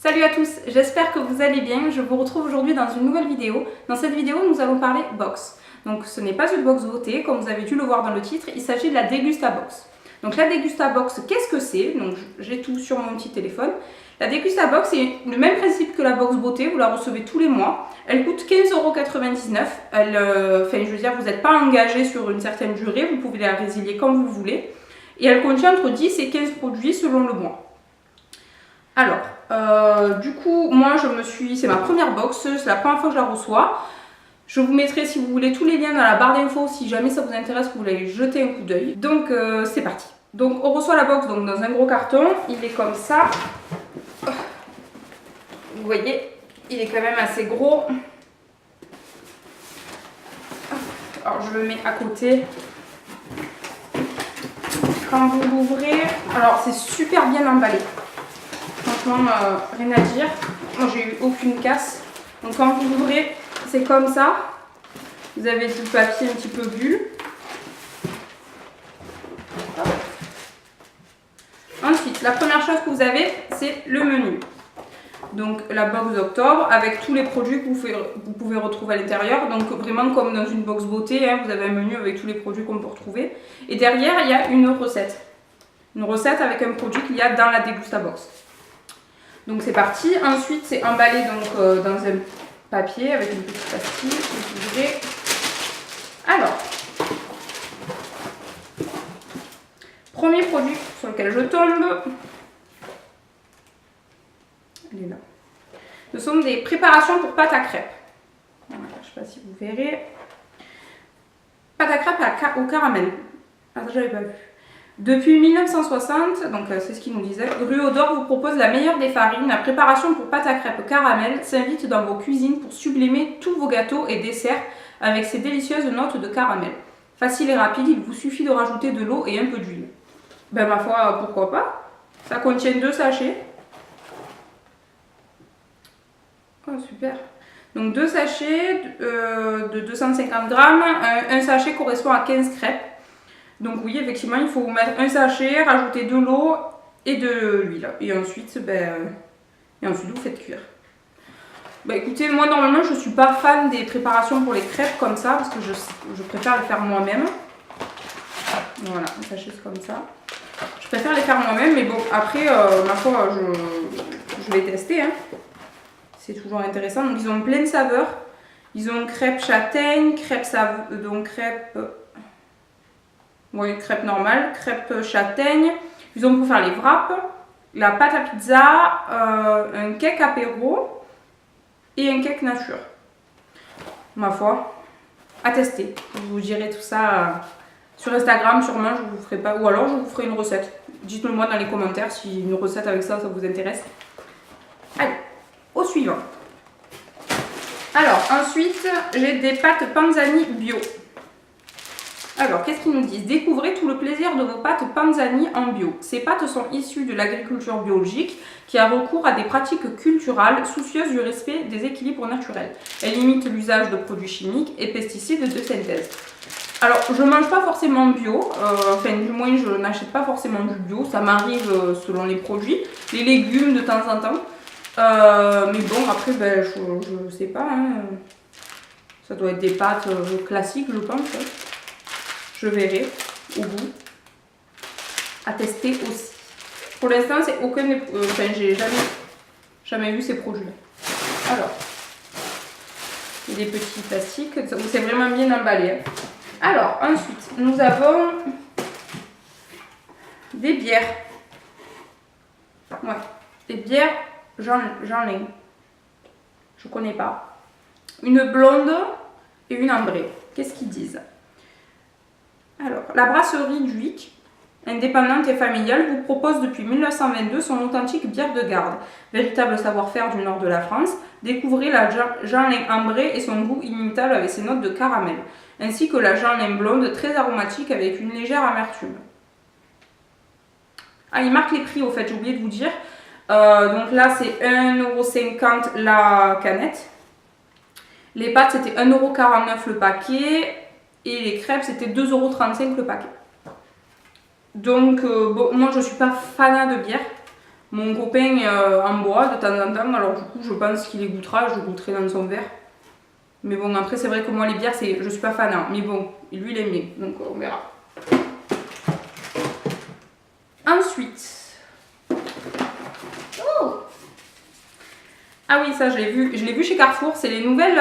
Salut à tous, j'espère que vous allez bien. Je vous retrouve aujourd'hui dans une nouvelle vidéo. Dans cette vidéo, nous allons parler box. Donc ce n'est pas une box beauté, comme vous avez dû le voir dans le titre, il s'agit de la Degusta Box. Donc la Degusta Box, qu'est-ce que c'est? Donc j'ai tout sur mon petit téléphone. La Degusta Box, c'est le même principe que la box beauté, vous la recevez tous les mois. Elle coûte 15,99 €. Je veux dire, vous n'êtes pas engagé sur une certaine durée, vous pouvez la résilier comme vous voulez. Et elle contient entre 10 et 15 produits selon le mois. Alors, du coup, moi c'est ma première box, c'est la première fois que je la reçois. Je vous mettrai, si vous voulez, tous les liens dans la barre d'infos si jamais ça vous intéresse, que vous voulez jeter un coup d'œil. Donc, c'est parti. Donc, on reçoit la box donc, dans un gros carton. Il est comme ça. Vous voyez, il est quand même assez gros. Alors, je le mets à côté. Quand vous l'ouvrez, alors c'est super bien emballé. Franchement, rien à dire. Moi, j'ai eu aucune casse. Donc, quand vous l'ouvrez, c'est comme ça. Vous avez du papier un petit peu bulle. Ensuite, la première chose que vous avez, c'est le menu. Donc, la box d'octobre avec tous les produits que vous pouvez retrouver à l'intérieur. Donc, vraiment comme dans une box beauté, hein, vous avez un menu avec tous les produits qu'on peut retrouver. Et derrière, il y a une recette. Une recette avec un produit qu'il y a dans la Degusta Box. Donc c'est parti. Ensuite c'est emballé donc, dans un papier avec une petite pastille. Alors, premier produit sur lequel je tombe. Elle est là. Ce sont des préparations pour pâte à crêpes. Voilà, je ne sais pas si vous verrez. Pâte à crêpes au caramel. Ah, ça j'avais pas vu. Depuis 1960, donc c'est ce qu'il nous disait, Ruodor vous propose la meilleure des farines. La préparation pour pâte à crêpes caramel s'invite dans vos cuisines pour sublimer tous vos gâteaux et desserts avec ses délicieuses notes de caramel. Facile et rapide, il vous suffit de rajouter de l'eau et un peu d'huile. Ben ma foi, pourquoi pas. Ça contient 2 sachets. Oh super. Donc 2 sachets de 250 grammes. Un sachet correspond à 15 crêpes. Donc oui, effectivement, il faut mettre un sachet, rajouter de l'eau et de l'huile. Et ensuite, vous faites cuire. Écoutez, moi normalement, je ne suis pas fan des préparations pour les crêpes comme ça, parce que je préfère les faire moi-même. Voilà, un sachet comme ça. Je préfère les faire moi-même, mais bon, après, ma foi, je vais tester. Hein. C'est toujours intéressant. Donc ils ont plein de saveurs. Ils ont crêpes châtaigne, crêpes normale, crêpes châtaigne. Ils ont pour faire les wraps, la pâte à pizza, un cake apéro et un cake nature. Ma foi, à tester. Je vous dirai tout ça sur Instagram, sûrement je vous ferai pas, ou alors je vous ferai une recette. Dites-le moi dans les commentaires si une recette avec ça vous intéresse. Allez, au suivant. Alors ensuite, j'ai des pâtes Panzani bio. Alors, qu'est-ce qu'ils nous disent? Découvrez tout le plaisir de vos pâtes Panzani en bio. Ces pâtes sont issues de l'agriculture biologique qui a recours à des pratiques culturales soucieuses du respect des équilibres naturels. Elles limitent l'usage de produits chimiques et pesticides de synthèse. Alors, je ne mange pas forcément bio, du moins je n'achète pas forcément du bio, ça m'arrive selon les produits, les légumes de temps en temps. Mais bon, après, je ne sais pas, hein. Ça doit être des pâtes classiques, je pense. Hein. Je verrai au goût. À tester aussi. Pour l'instant, c'est aucun des. J'ai jamais vu ces produits-là. Alors, il y a des petits plastiques. C'est vraiment bien emballé. Hein. Alors, ensuite, nous avons des bières. Ouais, des bières j'en ai. Je connais pas. Une blonde et une ambrée. Qu'est-ce qu'ils disent? Alors, la brasserie Dhuicq, indépendante et familiale, vous propose depuis 1922 son authentique bière de garde. Véritable savoir-faire du nord de la France, découvrez la Jeanlin ambrée et son goût inimitable avec ses notes de caramel, ainsi que la Jeanlin blonde très aromatique avec une légère amertume. Ah, il marque les prix au fait, j'ai oublié de vous dire. Donc là, c'est 1,50 € la canette. Les pâtes, c'était 1,49 € le paquet. Et les crêpes, c'était 2,35 € le paquet. Donc, bon, moi, je ne suis pas fanat de bière. Mon copain en boit de temps en temps, alors du coup je pense qu'il les goûtera, je goûterai dans son verre. Mais bon, après c'est vrai que moi les bières, je suis pas fan, hein, mais bon, lui il aime bien, donc on verra. Ensuite... Oh, ah oui, ça je l'ai vu chez Carrefour, c'est les nouvelles...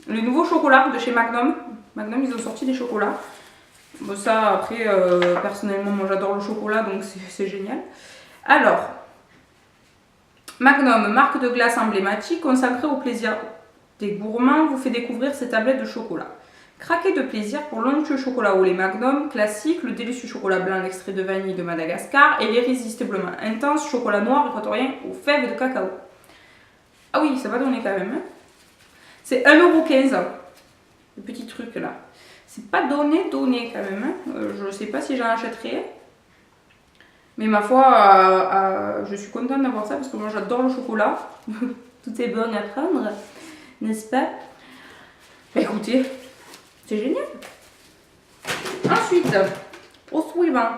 le nouveau chocolat de chez Magnum. Magnum, ils ont sorti des chocolats. Bon, ça, après, personnellement, moi j'adore le chocolat, donc c'est génial. Alors, Magnum, marque de glace emblématique, consacrée au plaisir des gourmands, vous fait découvrir ces tablettes de chocolat. Craquez de plaisir pour l'onctueux chocolat au lait Magnum classique, le délicieux chocolat blanc extrait de vanille de Madagascar et l'irrésistiblement intense chocolat noir équatorien aux fèves de cacao. Ah oui, ça va donner quand même. Hein. C'est 1,15 €, le petit truc là. C'est pas donné quand même. Hein. Je sais pas si j'en achèterai. Mais ma foi, je suis contente d'avoir ça parce que moi j'adore le chocolat. Tout est bon à prendre, n'est-ce pas? Bah, écoutez, c'est génial. Ensuite, au suivant.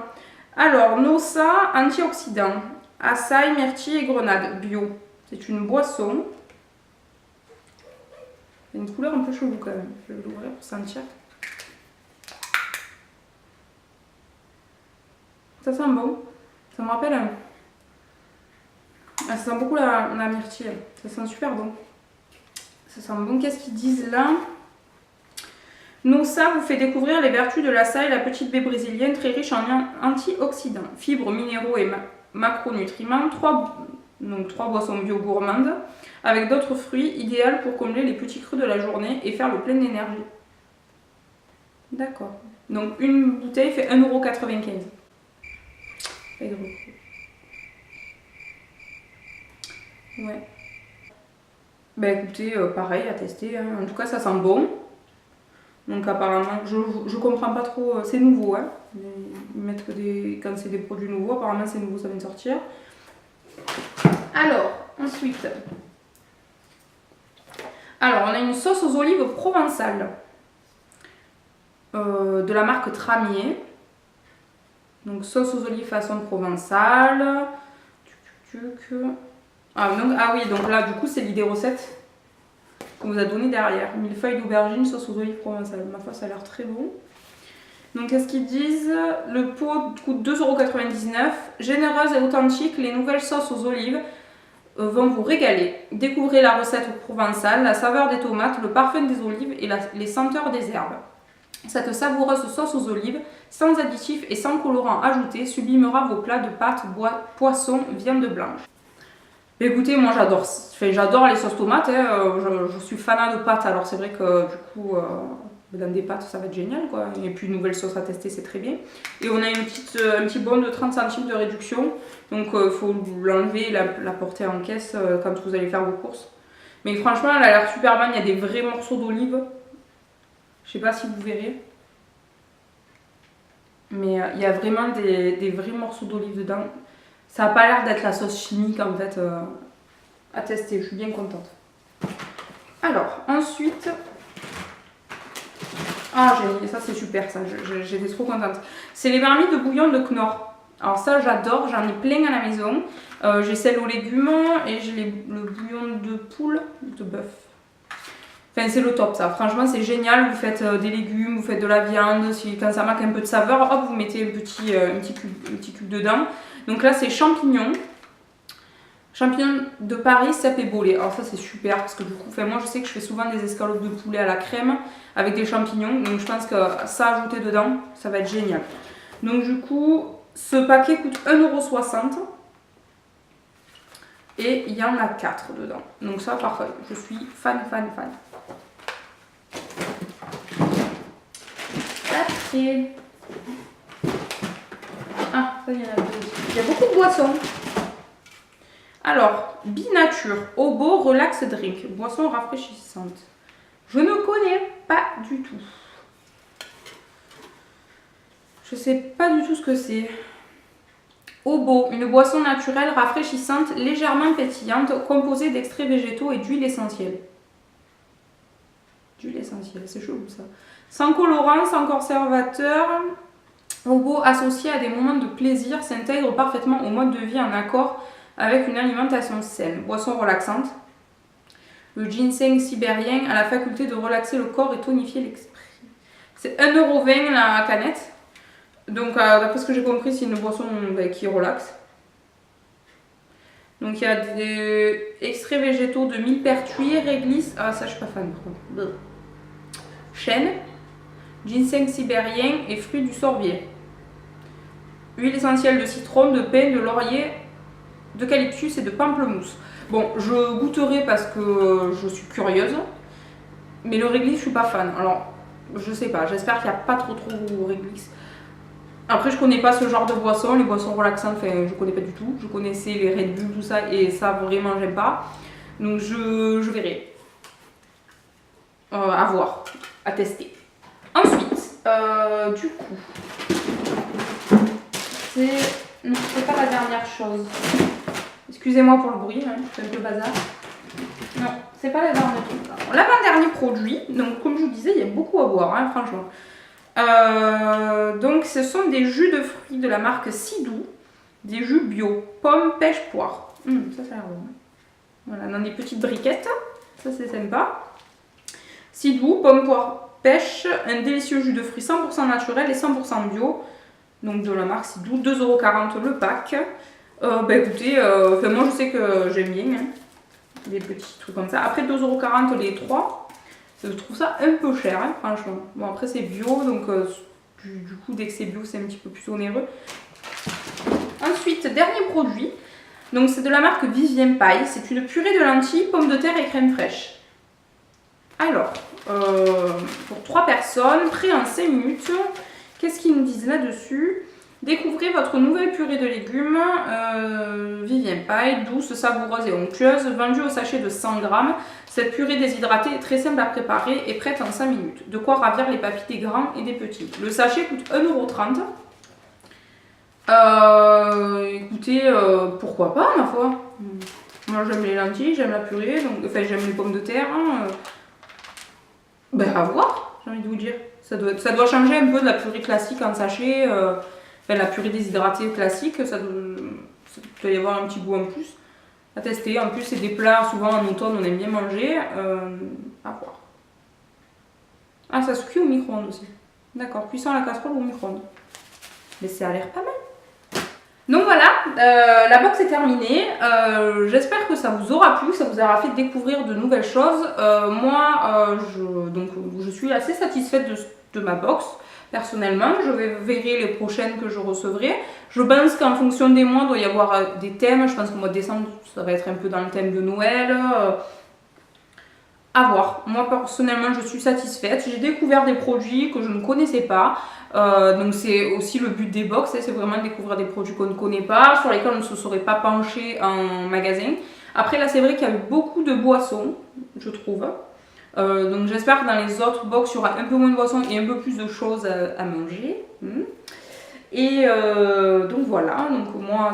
Alors, Nossa antioxydant. Açaï, myrtille et grenade bio. C'est une boisson. Il y a une couleur un peu chelou quand même. Je vais l'ouvrir pour sentir. Ça sent bon. Ça me rappelle... Ah, ça sent beaucoup la myrtille. Ça sent super bon. Ça sent bon. Qu'est-ce qu'ils disent là? Nossa vous fait découvrir les vertus de l'açaï, la petite baie brésilienne très riche en antioxydants, fibres, minéraux et macronutriments. Trois boissons bio gourmandes avec d'autres fruits, idéales pour combler les petits creux de la journée et faire le plein d'énergie. D'accord. Donc une bouteille fait 1,95 €. Ouais. Bah écoutez, pareil à tester. Hein. En tout cas, ça sent bon. Donc apparemment, je comprends pas trop. C'est nouveau, hein. Ils mettent que quand c'est des produits nouveaux. Apparemment, c'est nouveau, ça vient de sortir. Alors, ensuite. Alors, on a une sauce aux olives provençale. De la marque Tramier. Donc, sauce aux olives façon provençale. Ah oui, donc là, du coup, c'est l'idée recette qu'on vous a donné derrière. Millefeuille d'aubergine, sauce aux olives provençales. Ma foi, ça a l'air très bon. Donc, qu'est-ce qu'ils disent? Le pot coûte 2,99 €. Généreuse et authentique, les nouvelles sauces aux olives vont vous régaler. Découvrez la recette provençale, la saveur des tomates, le parfum des olives et les senteurs des herbes. Cette savoureuse sauce aux olives, sans additifs et sans colorants ajoutés, sublimera vos plats de pâtes, poisson, viande blanche. Écoutez, moi j'adore les sauces tomates, hein. Je suis fanat de pâtes, alors c'est vrai que du coup, dans des pâtes ça va être génial quoi. Et puis une nouvelle sauce à tester, c'est très bien. Et on a un petit bon de 30 centimes de réduction, donc il faut l'enlever et la porter en caisse quand vous allez faire vos courses. Mais franchement, elle a l'air super bonne, il y a des vrais morceaux d'olive. Je sais pas si vous verrez. Mais il y a vraiment des vrais morceaux d'olive dedans. Ça n'a pas l'air d'être la sauce chimique en fait à tester, je suis bien contente. Alors, ensuite... Ah, ça c'est super ça, j'étais trop contente. C'est les marmites de bouillon de Knorr. Alors ça j'adore, j'en ai plein à la maison. J'ai celle aux légumes et j'ai le bouillon de poule, de bœuf. Enfin c'est le top ça, franchement c'est génial, vous faites des légumes, vous faites de la viande, quand ça manque un peu de saveur, hop vous mettez un petit cube dedans. Donc là c'est champignons de Paris, cèpes et bolets. Alors ça c'est super parce que du coup, moi je sais que je fais souvent des escalopes de poulet à la crème avec des champignons. Donc je pense que ça ajouté dedans, ça va être génial. Donc du coup, ce paquet coûte 1,60 € et il y en a 4 dedans. Donc ça parfait, je suis fan. Après... Ah, ça il y en a deux. Il y a beaucoup de boissons. Alors, Binature, Obo Relax Drink, boisson rafraîchissante. Je ne connais pas du tout. Je sais pas du tout ce que c'est. Obo, une boisson naturelle rafraîchissante, légèrement pétillante, composée d'extraits végétaux et d'huile essentielle. D'huile essentielle, c'est chelou ça. Sans colorant, sans conservateur. robots associés à des moments de plaisir s'intègrent parfaitement au mode de vie en accord avec une alimentation saine. Boisson relaxante. Le ginseng sibérien a la faculté de relaxer le corps et tonifier l'esprit. C'est 1,20 € la canette. Donc, d'après ce que j'ai compris, c'est une boisson qui relaxe. Donc, il y a des extraits végétaux de millepertuis, réglisse. Ah, ça, je suis pas fan. Chêne, ginseng sibérien et fruits du sorbier. Huile essentielle de citron, de pin, de laurier, d'eucalyptus et de pamplemousse. Bon, je goûterai parce que je suis curieuse. Mais le réglisse, je suis pas fan. Alors, je sais pas. J'espère qu'il n'y a pas trop de réglisse. Après, je connais pas ce genre de boisson, les boissons relaxantes, enfin, je connais pas du tout. Je connaissais les Red Bull, tout ça, et ça, vraiment, j'aime pas. Donc, je verrai. À voir, à tester. Ensuite, du coup, non, c'est pas la dernière chose. Excusez-moi pour le bruit, hein, c'est un peu bazar. Non, c'est pas la dernière chose. L'avant-dernier produit, donc comme je vous disais, il y a beaucoup à boire, hein, franchement. Donc ce sont des jus de fruits de la marque Sidou, des jus bio, pommes, pêche, poire. Ça a l'air bon. Voilà, dans des petites briquettes, ça c'est sympa. Sidou, pommes, poire, pêche, un délicieux jus de fruits 100% naturel et 100% bio. Donc de la marque Sidou, 2,40 € le pack. Écoutez, moi je sais que j'aime bien, hein, des petits trucs comme ça. Après 2,40 € les 3. Je trouve ça un peu cher, hein, franchement. Bon, après, c'est bio, donc du coup, dès que c'est bio, c'est un petit peu plus onéreux. Ensuite, dernier produit. Donc, c'est de la marque Vivien Paille. C'est une purée de lentilles, pommes de terre et crème fraîche. Alors, pour 3 personnes, prêt en 5 minutes. Qu'est-ce qu'ils nous disent là-dessus? Découvrez votre nouvelle purée de légumes Vivien Paille, douce, savoureuse et onctueuse, vendue au sachet de 100 g. Cette purée déshydratée est très simple à préparer et prête en 5 minutes. De quoi ravir les papilles des grands et des petits. Le sachet coûte 1,30 €. Écoutez, pourquoi pas, ma foi. Moi, j'aime les lentilles, j'aime la purée, donc, enfin, j'aime les pommes de terre. À voir, j'ai envie de vous dire. Ça doit changer un peu de la purée classique en sachet. La purée déshydratée classique, ça doit y avoir un petit goût en plus à tester. En plus, c'est des plats, souvent en automne, on aime bien manger. À voir. Ah, ça se cuit au micro-ondes aussi. D'accord, cuisson à la casserole ou au micro-ondes. Mais ça a l'air pas mal. Donc voilà, la box est terminée. J'espère que ça vous aura plu, que ça vous aura fait découvrir de nouvelles choses. Moi, je suis assez satisfaite de ma box. Personnellement, je verrai les prochaines que je recevrai. Je pense qu'en fonction des mois, il doit y avoir des thèmes. Je pense qu'au mois de décembre, ça va être un peu dans le thème de Noël. À voir. Moi, personnellement, je suis satisfaite. J'ai découvert des produits que je ne connaissais pas. Donc, c'est aussi le but des box. C'est vraiment de découvrir des produits qu'on ne connaît pas, sur lesquels on ne se serait pas penché en magasin. Après, là, c'est vrai qu'il y a eu beaucoup de boissons, je trouve. Donc j'espère que dans les autres box il y aura un peu moins de boissons et un peu plus de choses à manger. Et donc voilà, donc moi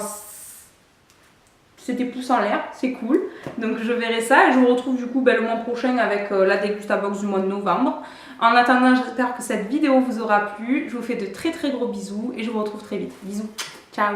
c'était pouce en l'air, c'est cool. Donc je verrai ça et je vous retrouve du coup le mois prochain avec la dégustabox du mois de novembre. En attendant, j'espère que cette vidéo vous aura plu. Je vous fais de très très gros bisous et je vous retrouve très vite. Bisous, ciao.